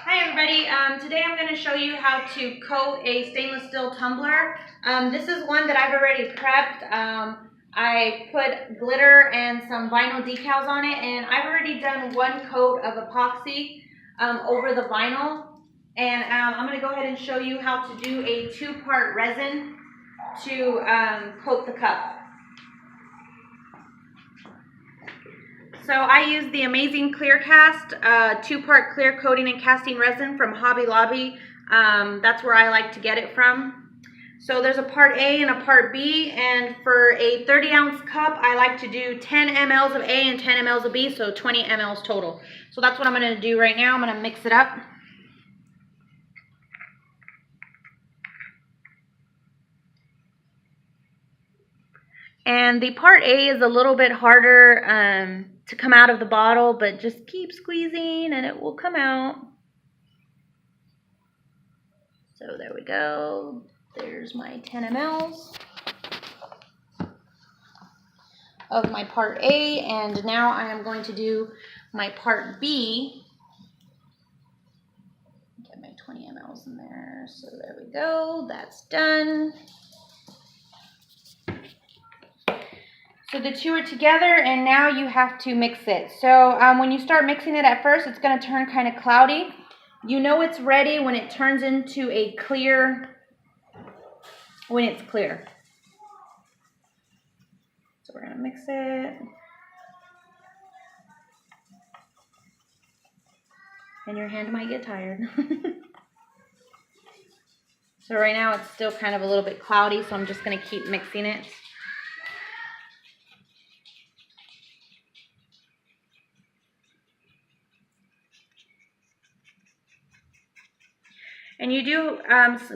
Hi everybody, today I'm going to show you how to coat a stainless steel tumbler. This is one that I've already prepped. I put glitter and some vinyl decals on it, and I've already done one coat of epoxy over the vinyl. And I'm going to go ahead and show you how to do a two-part resin to coat the cup. So I use the Amazing Clear Cast two-part clear coating and casting resin from Hobby Lobby. That's where I like to get it from. So there's a part A and a part B, and for a 30-ounce cup, I like to do 10 mLs of A and 10 mLs of B, so 20 mLs total. So that's what I'm going to do right now. I'm going to mix it up. And the part A is a little bit harder to come out of the bottle, but just keep squeezing and it will come out. So there we go. There's my 10 mLs of my part A, and now I am going to do my part B. Get my 20 mLs in there. So there we go. That's done. So the two are together, and now you have to mix it. So when you start mixing it at first, it's going to turn kind of cloudy. You know it's ready when it turns into a clear, when it's clear. So we're going to mix it. And your hand might get tired. So right now it's still kind of a little bit cloudy, so I'm just going to keep mixing it. And you do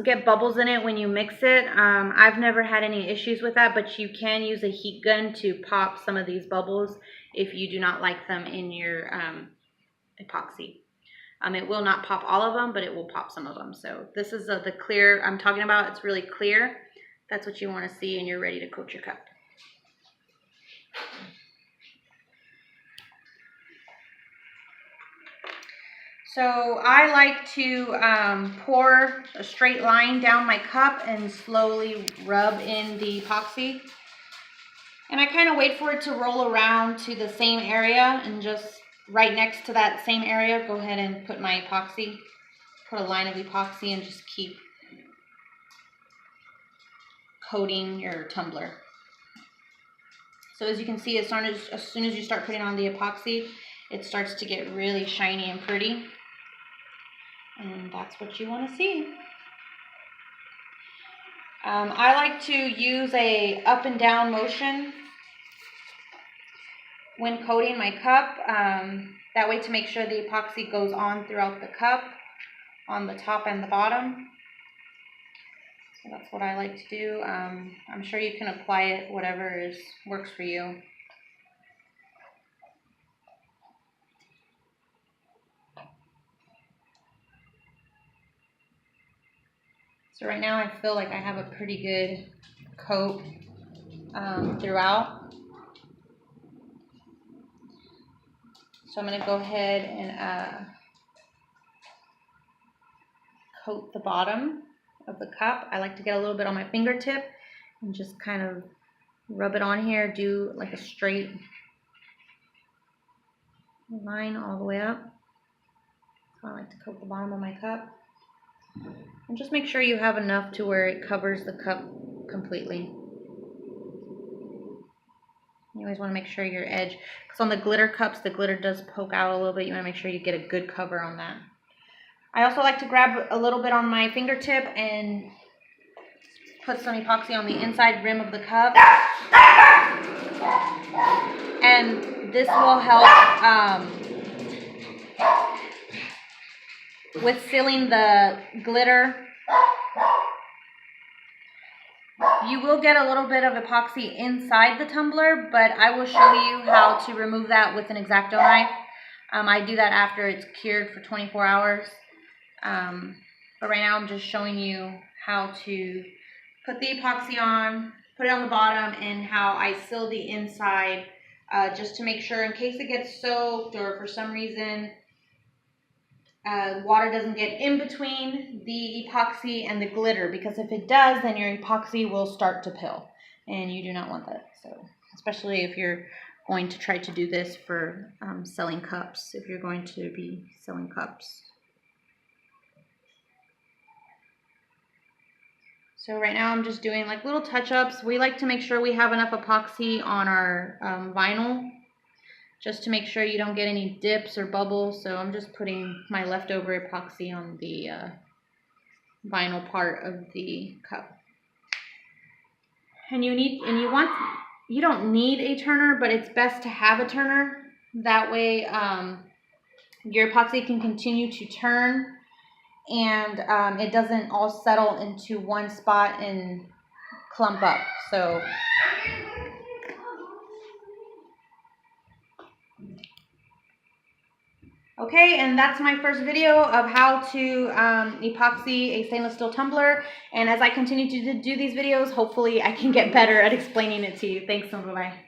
get bubbles in it when you mix it. I've never had any issues with that, but you can use a heat gun to pop some of these bubbles if you do not like them in your epoxy. It will not pop all of them, but it will pop some of them. So this is the clear I'm talking about. It's really clear. That's what you want to see, and you're ready to coat your cup. So I like to pour a straight line down my cup and slowly rub in the epoxy. And I kind of wait for it to roll around to the same area, and just right next to that same area, go ahead and put my epoxy. Put a line of epoxy and just keep coating your tumbler. So as you can see, as soon as you start putting on the epoxy, it starts to get really shiny and pretty. And that's what you want to see. I like to use a up and down motion when coating my cup. That way to make sure the epoxy goes on throughout the cup, on the top and the bottom. So that's what I like to do. I'm sure you can apply it whatever works for you. So right now I feel like I have a pretty good coat throughout. So I'm going to go ahead and coat the bottom of the cup. I like to get a little bit on my fingertip and just kind of rub it on here. Do like a straight line all the way up. So I like to coat the bottom of my cup. And just make sure you have enough to where it covers the cup completely. You always want to make sure your edge, because on the glitter cups, the glitter does poke out a little bit. You want to make sure you get a good cover on that. I also like to grab a little bit on my fingertip and put some epoxy on the inside rim of the cup. And this will help with sealing the glitter. You will get a little bit of epoxy inside the tumbler, but I will show you how to remove that with an X-Acto knife. I do that after it's cured for 24 hours. But right now I'm just showing you how to put the epoxy on, put it on the bottom, and how I seal the inside just to make sure in case it gets soaked or for some reason water doesn't get in between the epoxy and the glitter, because if it does, then your epoxy will start to pill, and you do not want that. So especially if you're going to try to do this for selling cups, if you're going to be selling cups. So right now I'm just doing like little touch-ups. We like to make sure we have enough epoxy on our vinyl, just to make sure you don't get any dips or bubbles. So I'm just putting my leftover epoxy on the vinyl part of the cup. And you don't need a turner, but it's best to have a turner. That way your epoxy can continue to turn, and it doesn't all settle into one spot and clump up. So okay, and that's my first video of how to epoxy a stainless steel tumbler. And as I continue to do these videos, hopefully I can get better at explaining it to you. Thanks, and bye-bye.